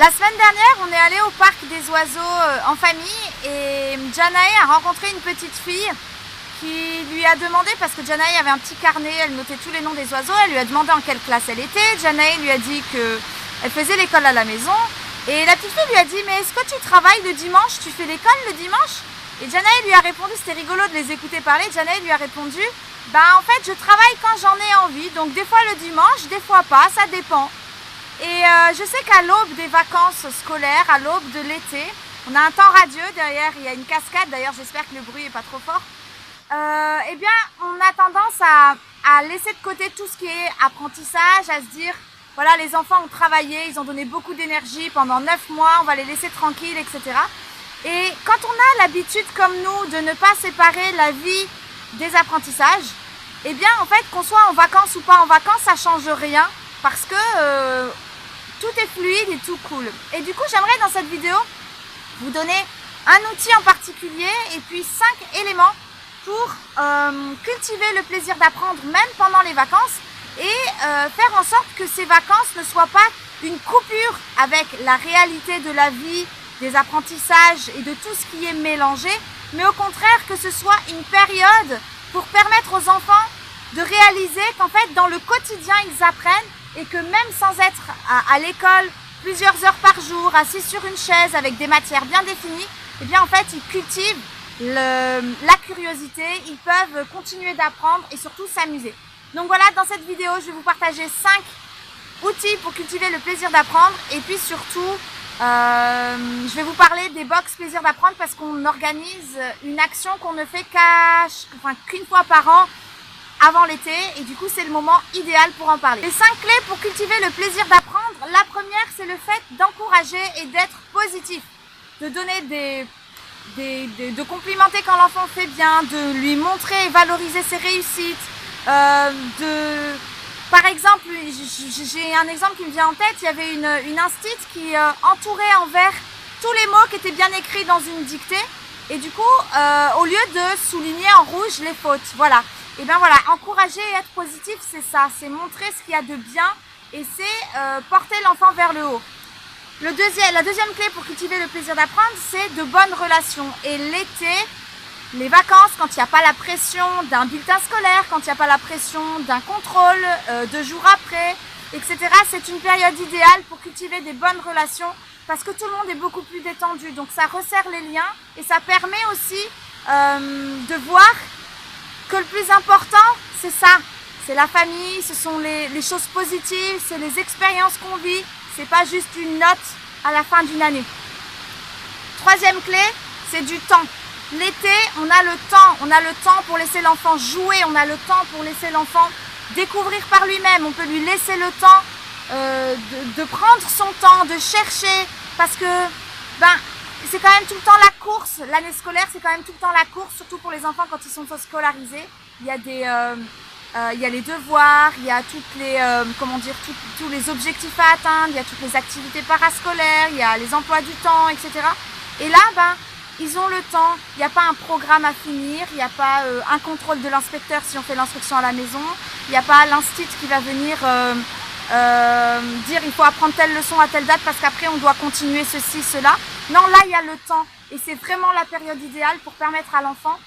La semaine dernière, on est allé au parc des oiseaux en famille et Janae a rencontré une petite fille qui lui a demandé, parce que Janae avait un petit carnet, elle notait tous les noms des oiseaux, elle lui a demandé en quelle classe elle était. Janae lui a dit qu'elle faisait l'école à la maison et la petite fille lui a dit: mais est-ce que tu travailles le dimanche? Tu fais l'école le dimanche? Et Janae lui a répondu, c'était rigolo de les écouter parler, Janae lui a répondu: bah en fait je travaille quand j'en ai envie, donc des fois le dimanche, des fois pas, ça dépend. Et je sais qu'à l'aube des vacances scolaires, à l'aube de l'été, on a un temps radieux, derrière il y a une cascade, d'ailleurs j'espère que le bruit n'est pas trop fort. Eh bien on a tendance à laisser de côté tout ce qui est apprentissage, à se dire voilà, les enfants ont travaillé, ils ont donné beaucoup d'énergie pendant 9 mois, on va les laisser tranquilles, etc. Et quand on a l'habitude comme nous de ne pas séparer la vie des apprentissages, eh bien en fait qu'on soit en vacances ou pas en vacances, ça change rien parce que tout est fluide et tout cool. Et du coup, j'aimerais dans cette vidéo vous donner un outil en particulier et puis 5 éléments pour cultiver le plaisir d'apprendre même pendant les vacances et faire en sorte que ces vacances ne soient pas une coupure avec la réalité de la vie, des apprentissages et de tout ce qui est mélangé, mais au contraire que ce soit une période pour permettre aux enfants de réaliser qu'en fait dans le quotidien ils apprennent et que même sans être à l'école plusieurs heures par jour, assis sur une chaise avec des matières bien définies, eh bien en fait ils cultivent la curiosité, ils peuvent continuer d'apprendre et surtout s'amuser. Donc voilà, dans cette vidéo je vais vous partager 5 outils pour cultiver le plaisir d'apprendre et puis surtout je vais vous parler des box plaisir d'apprendre parce qu'on organise une action qu'on ne fait qu'une fois par an avant l'été et du coup c'est le moment idéal pour en parler. Les 5 clés pour cultiver le plaisir d'apprendre, la première c'est le fait d'encourager et d'être positif, de donner de complimenter quand l'enfant fait bien, de lui montrer et valoriser ses réussites, par exemple, j'ai un exemple qui me vient en tête, il y avait une instite qui entourait en vert tous les mots qui étaient bien écrits dans une dictée et du coup au lieu de souligner en rouge les fautes, voilà. Et bien voilà, encourager et être positif, c'est ça, c'est montrer ce qu'il y a de bien et c'est porter l'enfant vers le haut. La deuxième clé pour cultiver le plaisir d'apprendre, c'est de bonnes relations. Et l'été, les vacances, quand il n'y a pas la pression d'un bulletin scolaire, quand il n'y a pas la pression d'un contrôle, 2 jours après, etc., c'est une période idéale pour cultiver des bonnes relations parce que tout le monde est beaucoup plus détendu. Donc ça resserre les liens et ça permet aussi de voir que le plus important, c'est ça, c'est la famille, ce sont les choses positives, c'est les expériences qu'on vit, c'est pas juste une note à la fin d'une année. Troisième clé, c'est du temps. L'été, on a le temps pour laisser l'enfant jouer, on a le temps pour laisser l'enfant découvrir par lui-même, on peut lui laisser le temps de prendre son temps, de chercher, parce que c'est quand même tout le temps la course. L'année scolaire, c'est quand même tout le temps la course, surtout pour les enfants quand ils sont scolarisés. Il y a il y a les devoirs, il y a tous les objectifs à atteindre, il y a toutes les activités parascolaires, il y a les emplois du temps, etc. Et là, ils ont le temps. Il n'y a pas un programme à finir, il n'y a pas un contrôle de l'inspecteur si on fait l'instruction à la maison, il n'y a pas l'instit qui va venir dire il faut apprendre telle leçon à telle date parce qu'après on doit continuer ceci, cela. Non, là il y a le temps et c'est vraiment la période idéale pour permettre à l'enfant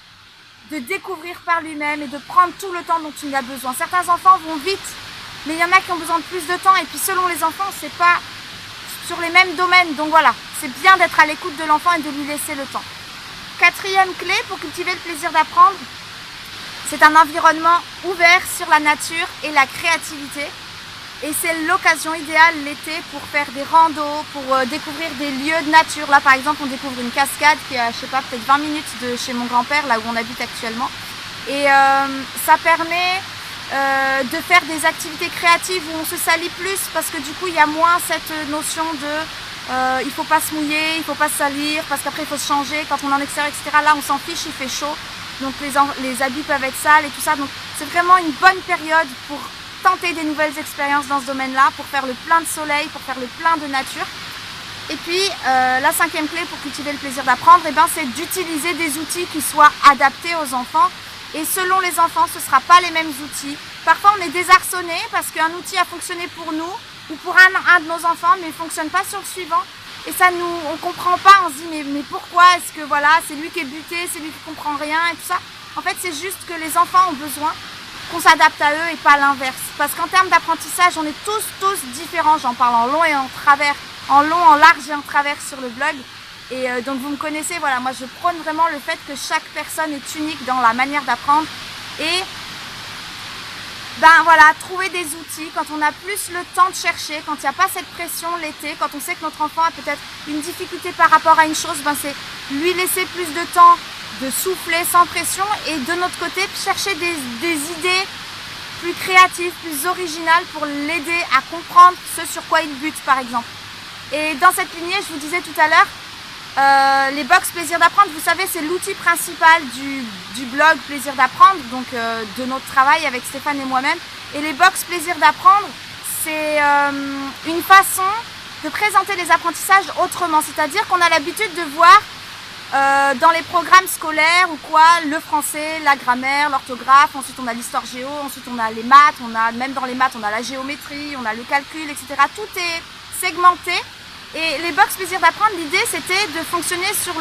de découvrir par lui-même et de prendre tout le temps dont il a besoin. Certains enfants vont vite, mais il y en a qui ont besoin de plus de temps et puis selon les enfants, c'est pas sur les mêmes domaines. Donc voilà, c'est bien d'être à l'écoute de l'enfant et de lui laisser le temps. Quatrième clé pour cultiver le plaisir d'apprendre, c'est un environnement ouvert sur la nature et la créativité. Et c'est l'occasion idéale l'été pour faire des randos, pour découvrir des lieux de nature. Là par exemple on découvre une cascade qui est à, je sais pas, peut-être 20 minutes de chez mon grand-père, là où on habite actuellement. Et ça permet de faire des activités créatives où on se salit plus parce que du coup il y a moins cette notion de il faut pas se mouiller, il faut pas se salir parce qu'après il faut se changer quand on est en extérieur, etc. Là on s'en fiche, il fait chaud, donc les habits peuvent être sales et tout ça. Donc c'est vraiment une bonne période pour tenter des nouvelles expériences dans ce domaine-là, pour faire le plein de soleil, pour faire le plein de nature. Et puis la cinquième clé pour cultiver le plaisir d'apprendre, c'est d'utiliser des outils qui soient adaptés aux enfants. Et selon les enfants, ce ne sera pas les mêmes outils. Parfois on est désarçonné parce qu'un outil a fonctionné pour nous ou pour un de nos enfants, mais il ne fonctionne pas sur le suivant. Et ça on comprend pas, on se dit mais pourquoi est-ce que voilà, c'est lui qui est buté, c'est lui qui comprend rien et tout ça. En fait, c'est juste que les enfants ont besoin qu'on s'adapte à eux et pas l'inverse. Parce qu'en termes d'apprentissage, on est tous différents. J'en parle en long et en travers, en long, en large et en travers sur le blog. Et donc vous me connaissez, voilà, moi je prône vraiment le fait que chaque personne est unique dans la manière d'apprendre. Et ben voilà, trouver des outils quand on a plus le temps de chercher, quand il n'y a pas cette pression l'été, quand on sait que notre enfant a peut-être une difficulté par rapport à une chose, ben c'est lui laisser plus de temps de souffler sans pression et de notre côté chercher des idées plus créatives, plus originales pour l'aider à comprendre ce sur quoi il bute par exemple. Et dans cette lignée, je vous disais tout à l'heure, les box Plaisir d'apprendre, vous savez, c'est l'outil principal du blog Plaisir d'apprendre, donc de notre travail avec Stéphane et moi-même. Et les box Plaisir d'apprendre, c'est une façon de présenter les apprentissages autrement. C'est-à-dire qu'on a l'habitude de voir dans les programmes scolaires ou quoi, le français, la grammaire, l'orthographe, ensuite on a l'histoire géo, ensuite on a les maths, même dans les maths on a la géométrie, on a le calcul, etc. Tout est segmenté. Et les box Plaisir d'apprendre, l'idée c'était de fonctionner sur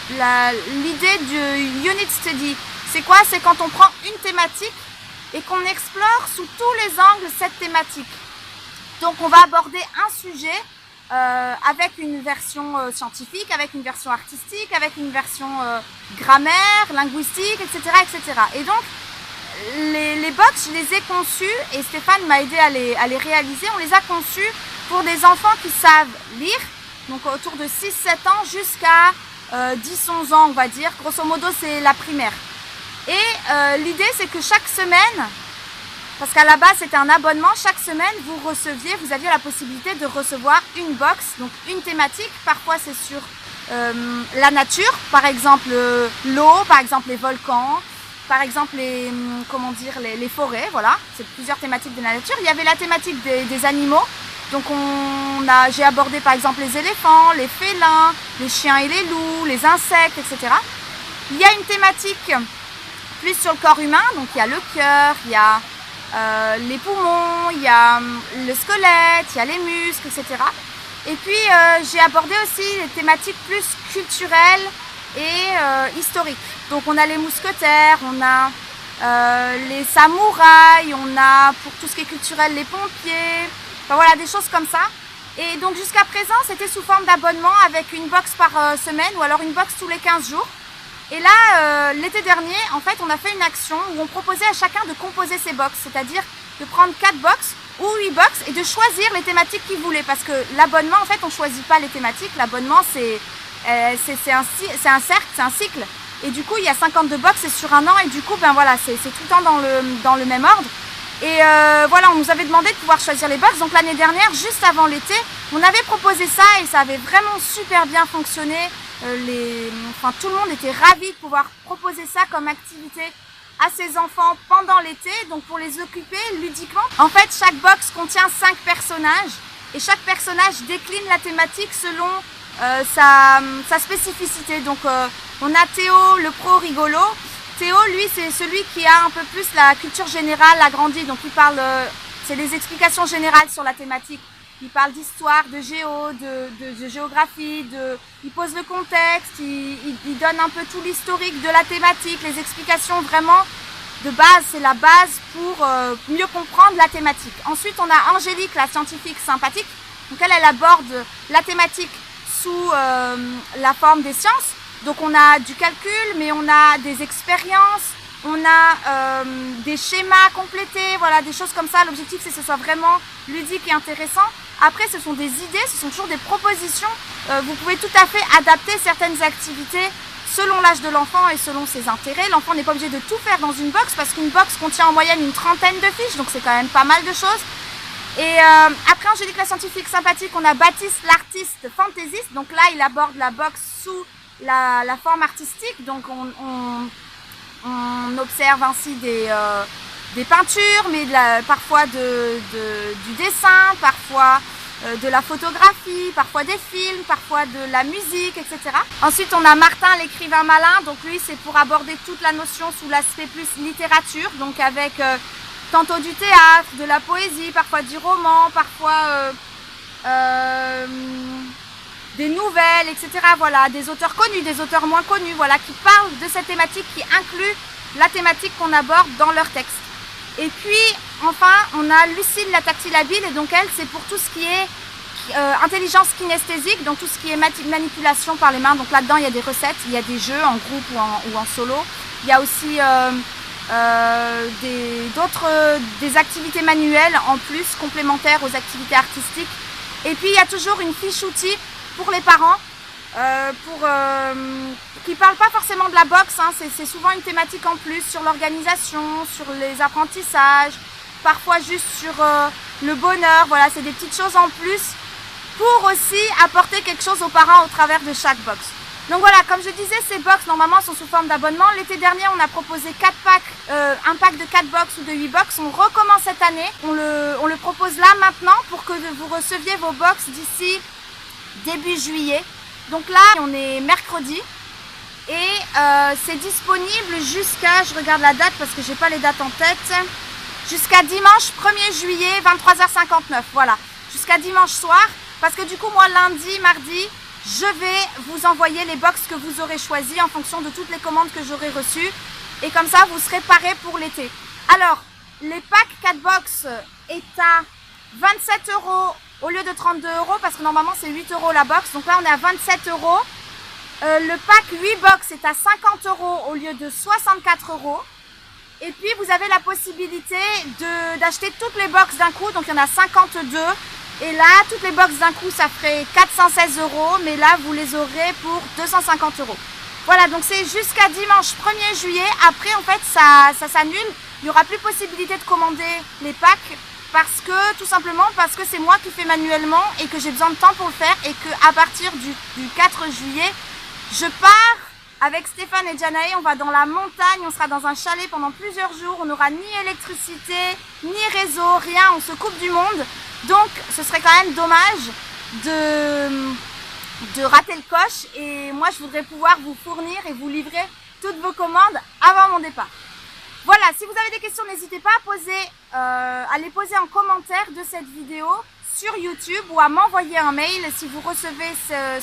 l'idée du unit study. C'est quoi? C'est quand on prend une thématique et qu'on explore sous tous les angles cette thématique. Donc on va aborder un sujet avec une version scientifique, avec une version artistique, avec une version grammaire, linguistique, etc., etc. Et donc les box, je les ai conçus et Stéphane m'a aidé à les réaliser. On les a conçus pour des enfants qui savent lire, donc autour de 6-7 ans jusqu'à 10-11 ans on va dire, grosso modo c'est la primaire. Et l'idée c'est que chaque semaine, parce qu'à la base c'était un abonnement, chaque semaine vous aviez la possibilité de recevoir une box, donc une thématique, parfois c'est sur la nature, par exemple l'eau, par exemple les volcans, par exemple les forêts, voilà, c'est plusieurs thématiques de la nature. Il y avait la thématique des animaux. Donc j'ai abordé par exemple les éléphants, les félins, les chiens et les loups, les insectes, etc. Il y a une thématique plus sur le corps humain, donc il y a le cœur, il y a les poumons, il y a le squelette, il y a les muscles, etc. Et puis j'ai abordé aussi les thématiques plus culturelles et historiques. Donc on a les mousquetaires, on a les samouraïs, on a pour tout ce qui est culturel les pompiers. Enfin, voilà, des choses comme ça. Et donc jusqu'à présent, c'était sous forme d'abonnement avec une box par semaine ou alors une box tous les 15 jours. Et là, l'été dernier, en fait, on a fait une action où on proposait à chacun de composer ses box, c'est-à-dire de prendre 4 box ou 8 box et de choisir les thématiques qu'ils voulaient. Parce que l'abonnement, en fait, on ne choisit pas les thématiques. L'abonnement, c'est un cercle, c'est un cycle. Et du coup, il y a 52 box, c'est sur un an. Et du coup, ben voilà, c'est tout le temps dans le même ordre. Et voilà, on nous avait demandé de pouvoir choisir les box. Donc l'année dernière, juste avant l'été, on avait proposé ça et ça avait vraiment super bien fonctionné. Tout le monde était ravi de pouvoir proposer ça comme activité à ses enfants pendant l'été, donc pour les occuper ludiquement. En fait, chaque box contient 5 personnages et chaque personnage décline la thématique selon sa spécificité. Donc on a Théo, le pro rigolo. Théo, lui, c'est celui qui a un peu plus la culture générale agrandie. Donc il parle, c'est des explications générales sur la thématique. Il parle d'histoire, de géographie, il pose le contexte, il donne un peu tout l'historique de la thématique, les explications vraiment de base, c'est la base pour mieux comprendre la thématique. Ensuite, on a Angélique, la scientifique sympathique. Donc elle aborde la thématique sous la forme des sciences. Donc on a du calcul, mais on a des expériences, on a des schémas complétés, voilà, des choses comme ça. L'objectif c'est que ce soit vraiment ludique et intéressant. Après ce sont des idées, ce sont toujours des propositions. Vous pouvez tout à fait adapter certaines activités selon l'âge de l'enfant et selon ses intérêts. L'enfant n'est pas obligé de tout faire dans une box parce qu'une box contient en moyenne une 30aine de fiches, donc c'est quand même pas mal de choses. Et après Angélique la scientifique sympathique, on a Baptiste l'artiste fantaisiste. Donc là il aborde la box sous la forme artistique, donc on observe ainsi des peintures, mais parfois du dessin, parfois de la photographie, parfois des films, parfois de la musique, etc. Ensuite on a Martin l'écrivain malin, donc lui c'est pour aborder toute la notion sous l'aspect plus littérature, donc avec tantôt du théâtre, de la poésie, parfois du roman, parfois des nouvelles, etc. Voilà, des auteurs connus, des auteurs moins connus, voilà, qui parlent de cette thématique, qui incluent la thématique qu'on aborde dans leur texte. Et puis, enfin, on a Lucille la tactilabile, et donc elle, c'est pour tout ce qui est intelligence kinesthésique, donc tout ce qui est manipulation par les mains. Donc là-dedans, il y a des recettes, il y a des jeux en groupe ou en solo. Il y a aussi des activités manuelles en plus, complémentaires aux activités artistiques. Et puis, il y a toujours une fiche outil pour les parents, qui ne parle pas forcément de la boxe, hein. C'est souvent une thématique en plus sur l'organisation, sur les apprentissages, parfois juste sur le bonheur. Voilà, c'est des petites choses en plus pour aussi apporter quelque chose aux parents au travers de chaque box. Donc voilà, comme je disais, ces box normalement sont sous forme d'abonnement. L'été dernier, on a proposé 4 packs, un pack de 4 box ou de 8 box. On recommence cette année. On le propose là maintenant pour que vous receviez vos box d'ici début juillet. Donc là, on est mercredi et c'est disponible jusqu'à, je regarde la date parce que j'ai pas les dates en tête, jusqu'à dimanche 1er juillet 23h59. Voilà, jusqu'à dimanche soir. Parce que du coup, moi, lundi, mardi, je vais vous envoyer les box que vous aurez choisies en fonction de toutes les commandes que j'aurai reçues. Et comme ça, vous serez parés pour l'été. Alors, les packs 4 box est à 27 € au lieu de 32 € parce que normalement, c'est 8 € la box. Donc là, on est à 27 €. Le pack 8 box est à 50 € au lieu de 64 €. Et puis, vous avez la possibilité d'acheter toutes les box d'un coup. Donc, il y en a 52. Et là, toutes les box d'un coup, ça ferait 416 €, mais là, vous les aurez pour 250 €. Voilà, donc c'est jusqu'à dimanche 1er juillet. Après, en fait, ça s'annule. Il n'y aura plus possibilité de commander les packs tout simplement parce que c'est moi qui fais manuellement et que j'ai besoin de temps pour le faire et qu'à partir du 4 juillet, je pars avec Stéphane et Janae. On va dans la montagne, on sera dans un chalet pendant plusieurs jours. On n'aura ni électricité, ni réseau, rien. On se coupe du monde. Donc, ce serait quand même dommage de rater le coche. Et moi, je voudrais pouvoir vous fournir et vous livrer toutes vos commandes avant mon départ. Voilà, si vous avez des questions, n'hésitez pas à les poser en commentaire de cette vidéo sur YouTube ou à m'envoyer un mail si vous recevez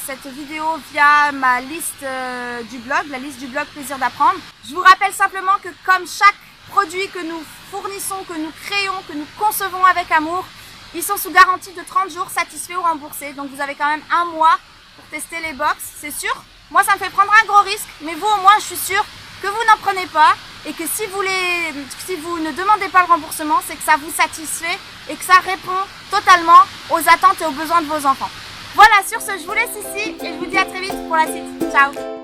cette vidéo via ma liste du blog, la liste du blog Plaisir d'apprendre. Je vous rappelle simplement que comme chaque produit que nous fournissons, que nous créons, que nous concevons avec amour, ils sont sous garantie de 30 jours satisfaits ou remboursés. Donc vous avez quand même un mois pour tester les box, c'est sûr. Moi, ça me fait prendre un gros risque, mais vous au moins, je suis sûre que vous n'en prenez pas et que si vous ne demandez pas le remboursement, c'est que ça vous satisfait et que ça répond totalement aux attentes et aux besoins de vos enfants. Voilà, sur ce, je vous laisse ici et je vous dis à très vite pour la suite. Ciao!